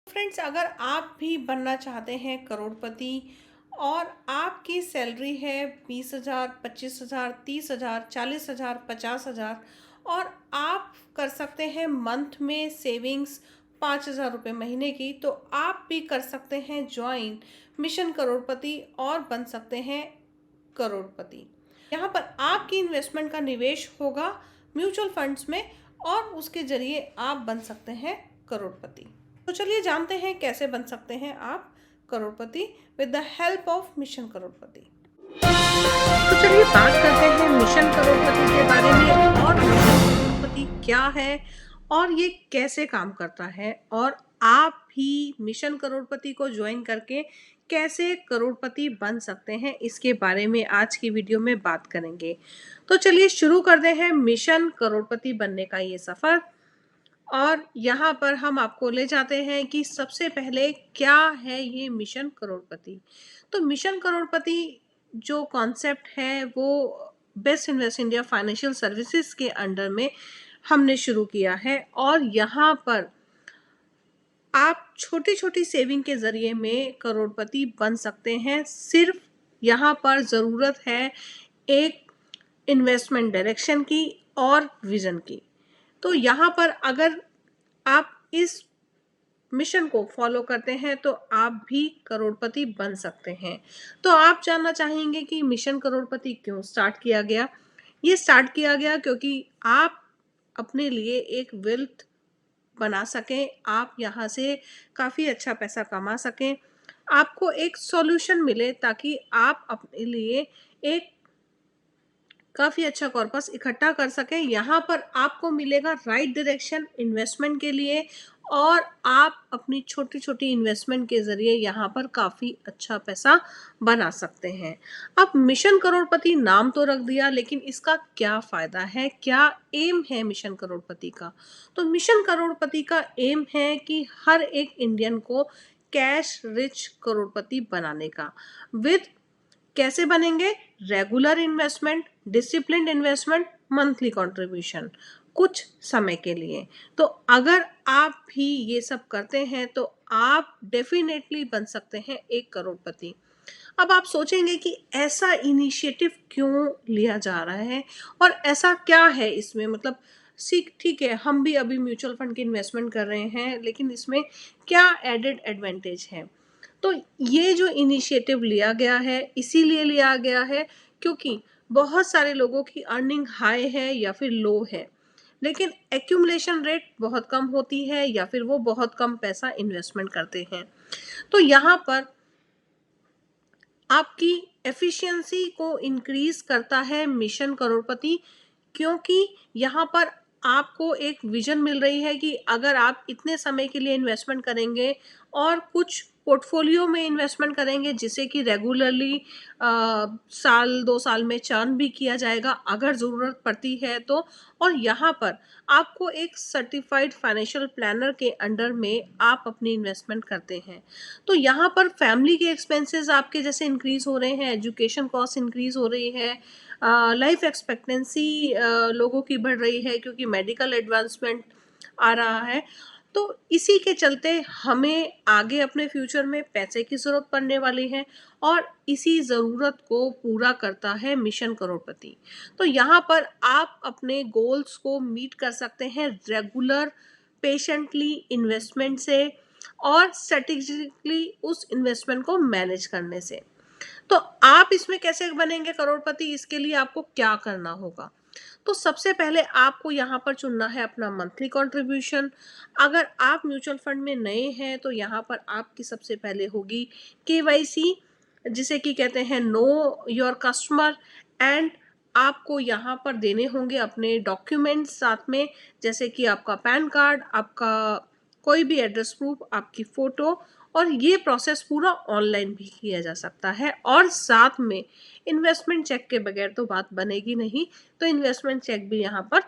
Friends, अगर आप भी बनना चाहते हैं करोड़पति और आपकी सैलरी है 20,000, 25,000, 30,000, 40,000, 50,000 और आप कर सकते हैं मंथ में सेविंग्स 5,000 रुपये महीने की, तो आप भी कर सकते हैं ज्वाइन मिशन करोड़पति और बन सकते हैं करोड़पति। यहाँ पर आपकी इन्वेस्टमेंट का निवेश होगा म्यूचुअल फंड्स में और उसके जरिए आप बन सकते हैं करोड़पति। तो चलिए जानते हैं कैसे बन सकते हैं आप crorepati with the help of mission crorepati. तो चलिए बात करते हैं मिशन करोड़पति के बारे में और मिशन करोड़पति क्या है और ये कैसे काम करता है और आप भी मिशन करोड़पति को ज्वाइन करके कैसे करोड़पति बन सकते हैं, इसके बारे में आज की वीडियो में बात करेंगे। तो चलिए शुरू करते हैं मिशन करोड़पति बनने का ये सफ़र। और यहाँ पर हम आपको ले जाते हैं कि सबसे पहले क्या है ये मिशन करोड़पति। तो मिशन करोड़पति जो कॉन्सेप्ट है वो best invest India financial services के अंडर में हमने शुरू किया है और यहाँ पर आप छोटी छोटी सेविंग के ज़रिए में करोड़पति बन सकते हैं। सिर्फ यहाँ पर ज़रूरत है एक इन्वेस्टमेंट डायरेक्शन की और विज़न की। तो यहाँ पर अगर आप इस मिशन को फॉलो करते हैं तो आप भी करोड़पति बन सकते हैं। तो आप जानना चाहेंगे कि मिशन करोड़पति क्यों स्टार्ट किया गया। ये स्टार्ट किया गया क्योंकि आप अपने लिए एक वेल्थ बना सकें, आप यहाँ से काफ़ी अच्छा पैसा कमा सकें, आपको एक सॉल्यूशन मिले ताकि आप अपने लिए एक काफ़ी अच्छा कॉर्पस इकट्ठा कर सकें। यहाँ पर आपको मिलेगा राइट डायरेक्शन इन्वेस्टमेंट के लिए और आप अपनी छोटी छोटी इन्वेस्टमेंट के ज़रिए यहाँ पर काफ़ी अच्छा पैसा बना सकते हैं। अब मिशन करोड़पति नाम तो रख दिया, लेकिन इसका क्या फ़ायदा है, क्या एम है मिशन करोड़पति का। तो मिशन करोड़पति का एम है कि हर एक इंडियन को कैश रिच करोड़पति बनाने का। विद कैसे बनेंगे? Regular investment, disciplined investment, monthly contribution कुछ समय के लिए। तो अगर आप भी ये सब करते हैं तो आप डेफिनेटली बन सकते हैं एक करोड़पति। अब आप सोचेंगे कि ऐसा इनिशिएटिव क्यों लिया जा रहा है और ऐसा क्या है इसमें, मतलब ठीक है हम भी अभी म्यूचुअल फंड की इन्वेस्टमेंट कर रहे हैं, लेकिन इसमें क्या एडेड एडवांटेज है। तो ये जो इनिशिएटिव लिया गया है इसीलिए लिया गया है क्योंकि बहुत सारे लोगों की अर्निंग हाई है या फिर लो है, लेकिन एक्यूमुलेशन रेट बहुत कम होती है या फिर वो बहुत कम पैसा इन्वेस्टमेंट करते हैं। तो यहाँ पर आपकी एफिशिएंसी को इंक्रीज करता है मिशन करोड़पति, क्योंकि यहाँ पर आपको एक विजन मिल रही है कि अगर आप इतने समय के लिए इन्वेस्टमेंट करेंगे और कुछ पोर्टफोलियो में इन्वेस्टमेंट करेंगे जिसे कि रेगुलरली साल 2 साल में चर्न भी किया जाएगा अगर ज़रूरत पड़ती है तो। और यहाँ पर आपको एक सर्टिफाइड फाइनेंशियल प्लानर के अंडर में आप अपनी इन्वेस्टमेंट करते हैं। तो यहाँ पर फैमिली के एक्सपेंसेस आपके जैसे इंक्रीज हो रहे हैं, एजुकेशन कॉस्ट इंक्रीज हो रही है, लाइफ एक्सपेक्टेंसी लोगों की बढ़ रही है क्योंकि मेडिकल एडवांसमेंट आ रहा है। तो इसी के चलते हमें आगे अपने फ्यूचर में पैसे की ज़रूरत पड़ने वाली है और इसी ज़रूरत को पूरा करता है मिशन करोड़पति। तो यहाँ पर आप अपने गोल्स को मीट कर सकते हैं रेगुलर पेशेंटली इन्वेस्टमेंट से और स्ट्रेटेजिकली उस इन्वेस्टमेंट को मैनेज करने से। तो आप इसमें कैसे बनेंगे करोड़पति, इसके लिए आपको क्या करना होगा। तो सबसे पहले आपको यहाँ पर चुनना है अपना मंथली कंट्रीब्यूशन। अगर आप म्यूचुअल फंड में नए हैं तो यहाँ पर आपकी सबसे पहले होगी केवाईसी, जिसे कि कहते हैं नो योर कस्टमर, एंड आपको यहाँ पर देने होंगे अपने डॉक्यूमेंट्स साथ में, जैसे कि आपका पैन कार्ड, आपका कोई भी एड्रेस प्रूफ, आपकी फ़ोटो। और ये प्रोसेस पूरा ऑनलाइन भी किया जा सकता है और साथ में इन्वेस्टमेंट चेक के बगैर तो बात बनेगी नहीं, तो इन्वेस्टमेंट चेक भी यहाँ पर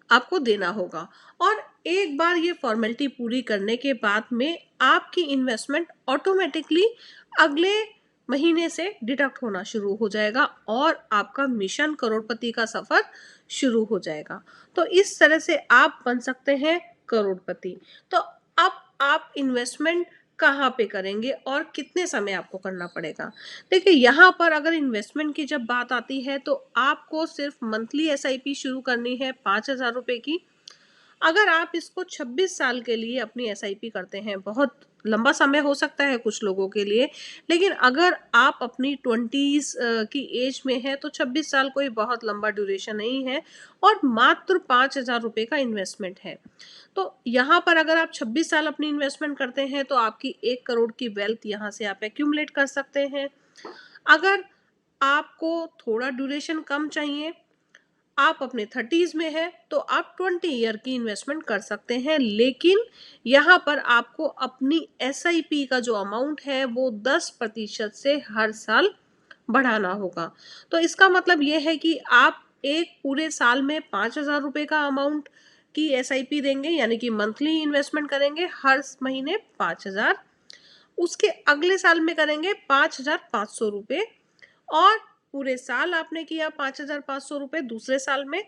आपको देना होगा। और एक बार ये फॉर्मेलिटी पूरी करने के बाद में आपकी इन्वेस्टमेंट ऑटोमेटिकली अगले महीने से डिडक्ट होना शुरू हो जाएगा और आपका मिशन करोड़पति का सफ़र शुरू हो जाएगा। तो इस तरह से आप बन सकते हैं करोड़पति। तो अब आप इन्वेस्टमेंट कहाँ पे करेंगे और कितने समय आपको करना पड़ेगा? देखिए, यहाँ पर अगर इन्वेस्टमेंट की जब बात आती है तो आपको सिर्फ मंथली एसआईपी शुरू करनी है 5,000 रुपये की। अगर आप इसको 26 साल के लिए अपनी एसआईपी करते हैं, बहुत लंबा समय हो सकता है कुछ लोगों के लिए, लेकिन अगर आप अपनी 20s की एज में हैं तो 26 साल कोई बहुत लंबा ड्यूरेशन नहीं है और मात्र 5,000 रुपये का इन्वेस्टमेंट है। तो यहाँ पर अगर आप 26 साल अपनी इन्वेस्टमेंट करते हैं तो आपकी 1 करोड़ की वेल्थ यहाँ से आप एक्यूमुलेट कर सकते हैं। अगर आपको थोड़ा ड्यूरेशन कम चाहिए, आप अपने 30s में है तो आप 20 ईयर की इन्वेस्टमेंट कर सकते हैं, लेकिन यहाँ पर आपको अपनी एसआईपी का जो अमाउंट है वो 10% से हर साल बढ़ाना होगा। तो इसका मतलब ये है कि आप एक पूरे साल में 5,000 रुपये का अमाउंट की एसआईपी देंगे, यानी कि मंथली इन्वेस्टमेंट करेंगे हर महीने 5,000। उसके अगले साल में करेंगे 5,500 रुपये और पूरे साल आपने किया 5,500 रुपये दूसरे साल में,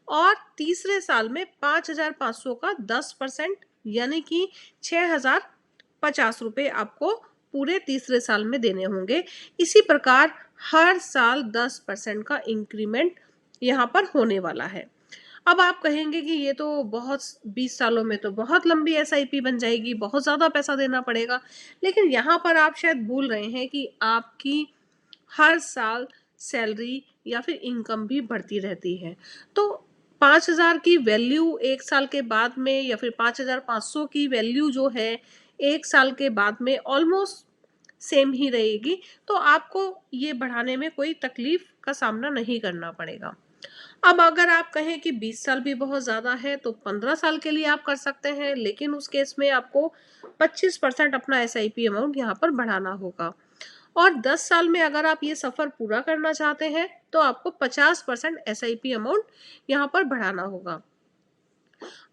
और तीसरे साल में 5,500 का 10% यानी कि 6,050 रुपये आपको पूरे तीसरे साल में देने होंगे। इसी प्रकार हर साल 10% का इंक्रीमेंट यहाँ पर होने वाला है। अब आप कहेंगे कि ये तो बहुत 20 सालों में तो बहुत लंबी एसआईपी बन जाएगी, बहुत ज़्यादा पैसा देना पड़ेगा। लेकिन यहाँ पर आप शायद भूल रहे हैं कि आपकी हर साल सैलरी या फिर इनकम भी बढ़ती रहती है। तो 5,000 की वैल्यू 1 साल के बाद में या फिर 5,500 की वैल्यू जो है 1 साल के बाद में ऑलमोस्ट सेम ही रहेगी। तो आपको ये बढ़ाने में कोई तकलीफ का सामना नहीं करना पड़ेगा। अब अगर आप कहें कि 20 साल भी बहुत ज़्यादा है तो 15 साल के लिए आप कर सकते हैं, लेकिन उस केस में आपको 25% अपना एसआईपी अमाउंट यहाँ पर बढ़ाना होगा। और 10 साल में अगर आप ये सफ़र पूरा करना चाहते हैं तो आपको 50% एसआईपी अमाउंट यहाँ पर बढ़ाना होगा।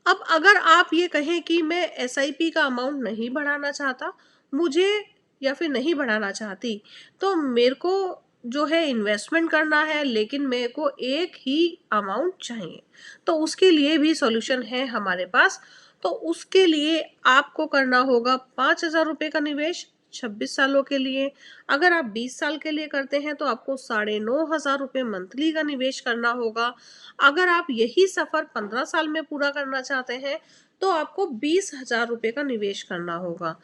अब अगर आप ये कहें कि मैं एसआईपी का अमाउंट नहीं बढ़ाना चाहता, मुझे या फिर नहीं बढ़ाना चाहती, तो मेरे को जो है इन्वेस्टमेंट करना है लेकिन मेरे को एक ही अमाउंट चाहिए, तो उसके लिए भी सॉल्यूशन है हमारे पास। तो उसके लिए आपको करना होगा 5,000 रुपये का निवेश 26 सालों के लिए। अगर आप 20 साल के लिए करते हैं तो आपको 9,500 रुपये मंथली का निवेश करना होगा। अगर आप यही सफ़र 15 साल में पूरा करना चाहते हैं तो आपको 20,000 रुपये का निवेश करना होगा।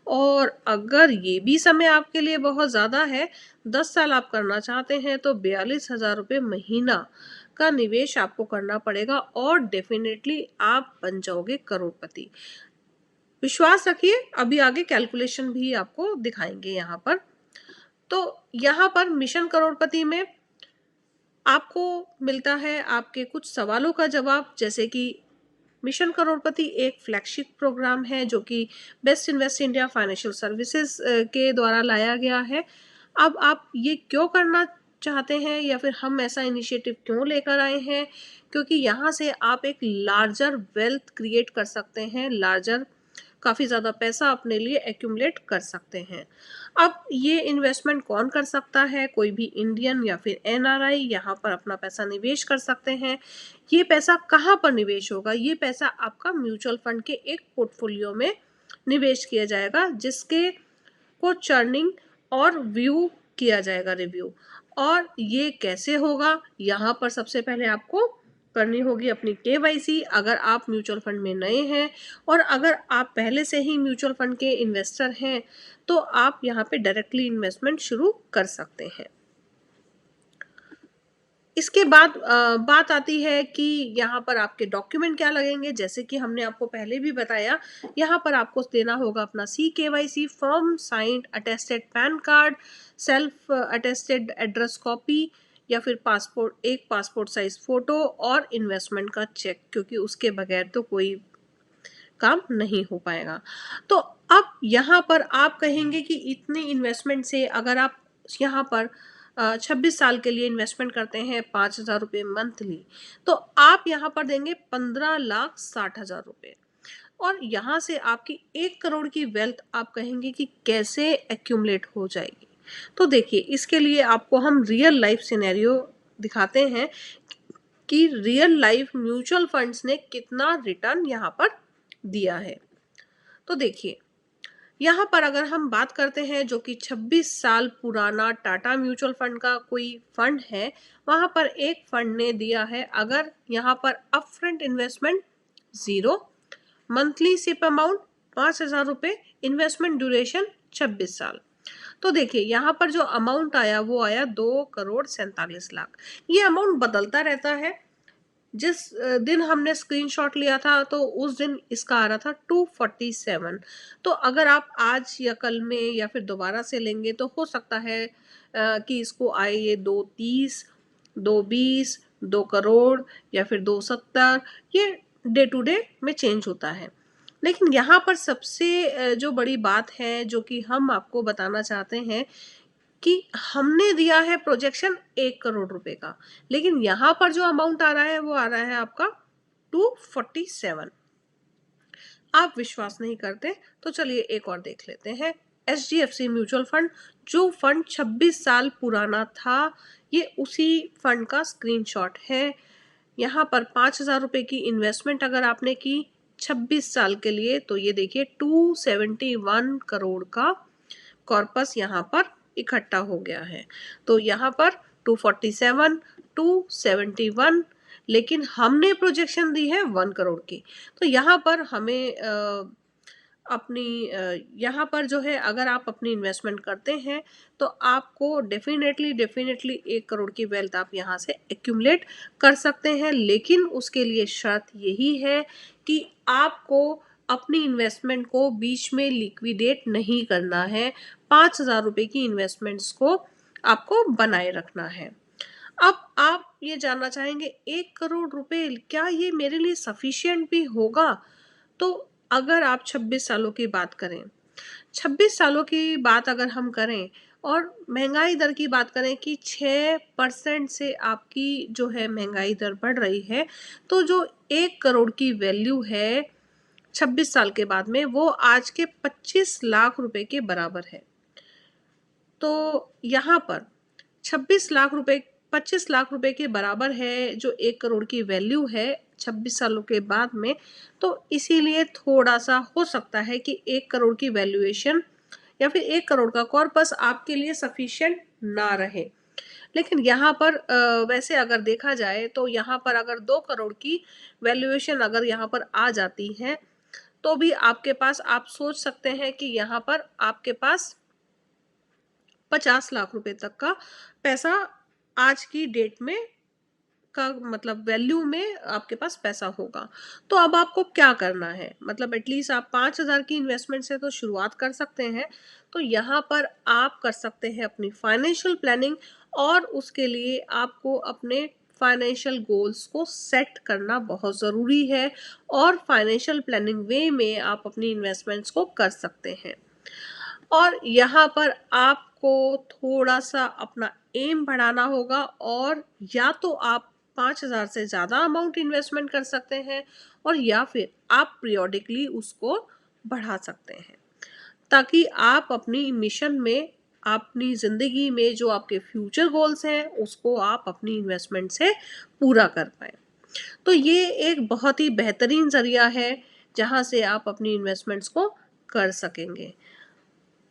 और अगर ये भी समय आपके लिए बहुत ज़्यादा है, 10 साल आप करना चाहते हैं तो 42,000 रुपये महीना का निवेश आपको करना पड़ेगा और डेफिनेटली आप बन जाओगे करोड़पति। विश्वास रखिए, अभी आगे कैलकुलेशन भी आपको दिखाएंगे यहाँ पर। तो यहाँ पर मिशन करोड़पति में आपको मिलता है आपके कुछ सवालों का जवाब, जैसे कि मिशन करोड़पति एक फ्लैगशिप प्रोग्राम है जो कि best invest India financial services के द्वारा लाया गया है। अब आप ये क्यों करना चाहते हैं या फिर हम ऐसा इनिशिएटिव क्यों लेकर आए हैं, क्योंकि यहाँ से आप एक लार्जर वेल्थ क्रिएट कर सकते हैं, लार्जर काफ़ी ज़्यादा पैसा अपने लिए एक्यूमुलेट कर सकते हैं। अब ये इन्वेस्टमेंट कौन कर सकता है? कोई भी इंडियन या फिर एनआरआई यहाँ पर अपना पैसा निवेश कर सकते हैं। ये पैसा कहाँ पर निवेश होगा? ये पैसा आपका म्यूचुअल फंड के एक पोर्टफोलियो में निवेश किया जाएगा, जिसके को चर्निंग और व्यू किया जाएगा, रिव्यू। और ये कैसे होगा? यहाँ पर सबसे पहले आपको करनी होगी अपनी केवाईसी, अगर आप म्यूचुअल फंड में नए हैं, और अगर आप पहले से ही म्यूचुअल फंड के इन्वेस्टर हैं तो आप यहाँ पे डायरेक्टली इन्वेस्टमेंट शुरू कर सकते हैं। इसके बाद बात आती है कि यहाँ पर आपके डॉक्यूमेंट क्या लगेंगे। जैसे कि हमने आपको पहले भी बताया, यहाँ पर आपको देना होगा अपना CKYC form, signed attested pan card, self attested address copy या फिर पासपोर्ट, एक पासपोर्ट साइज फोटो और इन्वेस्टमेंट का चेक, क्योंकि उसके बगैर तो कोई काम नहीं हो पाएगा। तो अब यहाँ पर आप कहेंगे कि इतनी इन्वेस्टमेंट से अगर आप यहाँ पर 26 साल के लिए इन्वेस्टमेंट करते हैं 5,000 रुपये मंथली, तो आप यहाँ पर देंगे 15,60,000 रुपये, और यहाँ से आपकी 1 करोड़ की वेल्थ आप कहेंगे कि कैसे एक्यूमुलेट हो जाएगी। तो देखिए, इसके लिए आपको हम रियल लाइफ सिनेरियो दिखाते हैं कि रियल लाइफ म्यूचुअल फंड्स ने कितना रिटर्न यहाँ पर दिया है। तो देखिए, यहाँ पर अगर हम बात करते हैं जो कि 26 साल पुराना टाटा म्यूचुअल फंड का कोई फंड है, वहाँ पर एक फंड ने दिया है, अगर यहाँ पर upfront investment 0, monthly SIP amount 5,000 रुपये, इन्वेस्टमेंट ड्यूरेशन 26 साल। तो देखिए यहाँ पर जो अमाउंट आया वो आया 2,47,00,000। ये अमाउंट बदलता रहता है। जिस दिन हमने स्क्रीनशॉट लिया था तो उस दिन इसका आ रहा था 247। तो अगर आप आज या कल में या फिर दोबारा से लेंगे तो हो सकता है कि इसको आए ये 230, 220, 2 करोड़ या फिर 270। ये डे टू डे में चेंज होता है। लेकिन यहाँ पर सबसे जो बड़ी बात है जो कि हम आपको बताना चाहते हैं कि हमने दिया है प्रोजेक्शन 1 करोड़ रुपए का, लेकिन यहाँ पर जो अमाउंट आ रहा है वो आ रहा है आपका 247। आप विश्वास नहीं करते तो चलिए एक और देख लेते हैं। HDFC म्यूचुअल फंड, जो फंड 26 साल पुराना था, ये उसी फंड का स्क्रीनशॉट है। यहाँ पर 5,000 रुपए की इन्वेस्टमेंट अगर आपने की 26 साल के लिए, तो ये देखिए 271 करोड़ का कॉर्पस यहाँ पर इकट्ठा हो गया है। तो यहाँ पर 247, 271, लेकिन हमने प्रोजेक्शन दी है 1 करोड़ की। तो यहाँ पर हमें यहाँ पर जो है, अगर आप अपनी इन्वेस्टमेंट करते हैं तो आपको डेफिनेटली 1 करोड़ की वेल्थ आप यहाँ से एक्यूमुलेट कर सकते हैं। लेकिन उसके लिए शर्त यही है कि आपको अपनी इन्वेस्टमेंट को बीच में लिक्विडेट नहीं करना है। 5,000 रुपए की इन्वेस्टमेंट्स को आपको बनाए रखना है। अब आप ये जानना चाहेंगे 1 करोड़ रुपए क्या ये मेरे लिए सफिशिएंट भी होगा? तो अगर आप 26 सालों की बात करें, 26 सालों की बात अगर हम करें और महंगाई दर की बात करें कि 6% से आपकी जो है महंगाई दर बढ़ रही है, तो जो 1 करोड़ की वैल्यू है 26 साल के बाद में, वो आज के 25 लाख रुपए के बराबर है। तो यहाँ पर 25 लाख रुपए के बराबर है जो 1 करोड़ की वैल्यू है 26 सालों के बाद में। तो इसीलिए थोड़ा सा हो सकता है कि 1 करोड़ की वैल्यूएशन या फिर 1 करोड़ का कॉर्पस आपके लिए सफिशिएंट ना रहे। लेकिन यहाँ पर वैसे अगर देखा जाए तो यहाँ पर अगर 2 करोड़ की वैल्यूएशन अगर यहाँ पर आ जाती है तो भी आपके पास, आप सोच सकते हैं कि यहाँ पर आपके पास 50 लाख रुपए तक का पैसा आज की डेट में का मतलब वैल्यू में आपके पास पैसा होगा। तो अब आपको क्या करना है, मतलब एटलीस्ट आप 5,000 की इन्वेस्टमेंट से तो शुरुआत कर सकते हैं। तो यहाँ पर आप कर सकते हैं अपनी फाइनेंशियल प्लानिंग, और उसके लिए आपको अपने फाइनेंशियल गोल्स को सेट करना बहुत ज़रूरी है, और फाइनेंशियल प्लानिंग वे में आप अपनी इन्वेस्टमेंट्स को कर सकते हैं। और यहाँ पर आपको थोड़ा सा अपना एम बढ़ाना होगा, और या तो आप 5,000 से ज़्यादा अमाउंट इन्वेस्टमेंट कर सकते हैं, और या फिर आप पीरियोडिकली उसको बढ़ा सकते हैं, ताकि आप अपनी मिशन में, अपनी ज़िंदगी में जो आपके फ्यूचर गोल्स हैं उसको आप अपनी इन्वेस्टमेंट से पूरा कर पाएँ। तो ये एक बहुत ही बेहतरीन ज़रिया है जहाँ से आप अपनी इन्वेस्टमेंट्स को कर सकेंगे।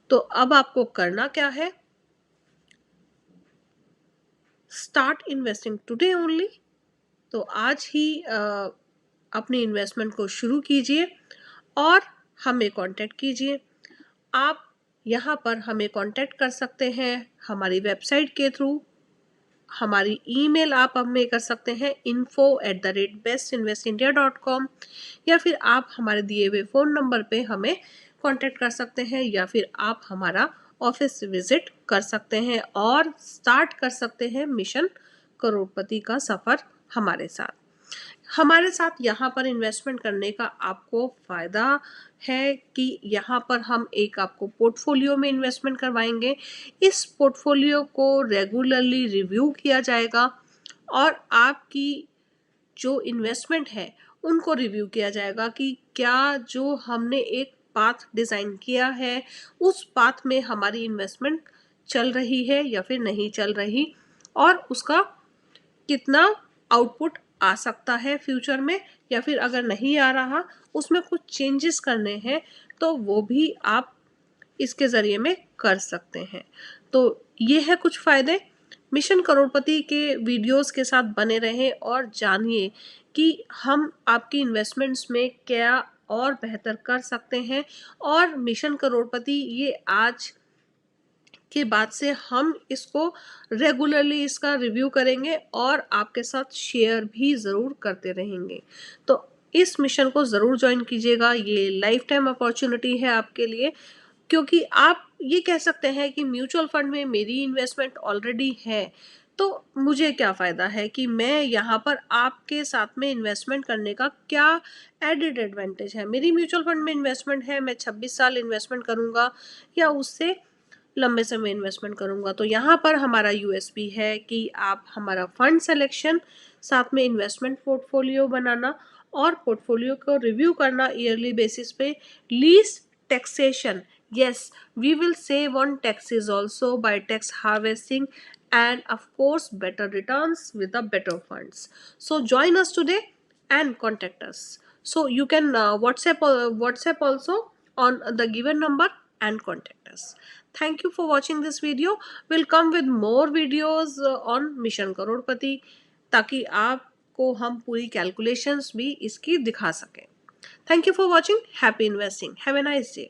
तो अब आपको करना क्या है? Start investing today only. तो आज ही अपनी इन्वेस्टमेंट को शुरू कीजिए और हमें कांटेक्ट कीजिए। आप यहाँ पर हमें कांटेक्ट कर सकते हैं हमारी वेबसाइट के थ्रू, हमारी ईमेल आप हमें कर सकते हैं info@bestinvestindia.com, या फिर आप हमारे दिए हुए फ़ोन नंबर पे हमें कांटेक्ट कर सकते हैं, या फिर आप हमारा ऑफिस विजिट कर सकते हैं और स्टार्ट कर सकते हैं मिशन करोड़पति का सफ़र हमारे साथ। हमारे साथ यहाँ पर इन्वेस्टमेंट करने का आपको फ़ायदा है कि यहाँ पर हम एक आपको पोर्टफोलियो में इन्वेस्टमेंट करवाएंगे। इस पोर्टफोलियो को रेगुलरली रिव्यू किया जाएगा, और आपकी जो इन्वेस्टमेंट है उनको रिव्यू किया जाएगा कि क्या जो हमने एक पाथ डिज़ाइन किया है उस पाथ में हमारी इन्वेस्टमेंट चल रही है या फिर नहीं चल रही, और उसका कितना आउटपुट आ सकता है फ्यूचर में, या फिर अगर नहीं आ रहा, उसमें कुछ चेंजेस करने हैं, तो वो भी आप इसके ज़रिए में कर सकते हैं। तो ये है कुछ फ़ायदे। मिशन करोड़पति के वीडियोस के साथ बने रहें और जानिए कि हम आपकी इन्वेस्टमेंट्स में क्या और बेहतर कर सकते हैं। और मिशन करोड़पति ये आज के बाद से हम इसको रेगुलरली इसका रिव्यू करेंगे और आपके साथ शेयर भी ज़रूर करते रहेंगे। तो इस मिशन को ज़रूर ज्वाइन कीजिएगा, ये लाइफ टाइम अपॉर्चुनिटी है आपके लिए। क्योंकि आप ये कह सकते हैं कि म्यूचुअल फंड में मेरी इन्वेस्टमेंट ऑलरेडी है, तो मुझे क्या फ़ायदा है कि मैं यहाँ पर आपके साथ में इन्वेस्टमेंट करने का क्या एडेड एडवांटेज है। मेरी म्यूचुअल फंड में इन्वेस्टमेंट है, मैं 26 साल इन्वेस्टमेंट करूँगा या उससे लंबे समय इन्वेस्टमेंट करूँगा। तो यहाँ पर हमारा यूएसपी है कि आप हमारा फंड सिलेक्शन, साथ में इन्वेस्टमेंट पोर्टफोलियो बनाना और पोर्टफोलियो को रिव्यू करना ईयरली बेसिस पे, least taxation, yes, we will save on taxes also by tax harvesting, and of course better returns with the better funds. So join us today and contact us. So you can WhatsApp also on the given number and contact us. Thank you for watching this video. We'll come with more videos on mission crorepati, ताकि आपको हम पूरी calculations भी इसकी दिखा सकें। Thank you for watching. Happy investing. Have a nice day.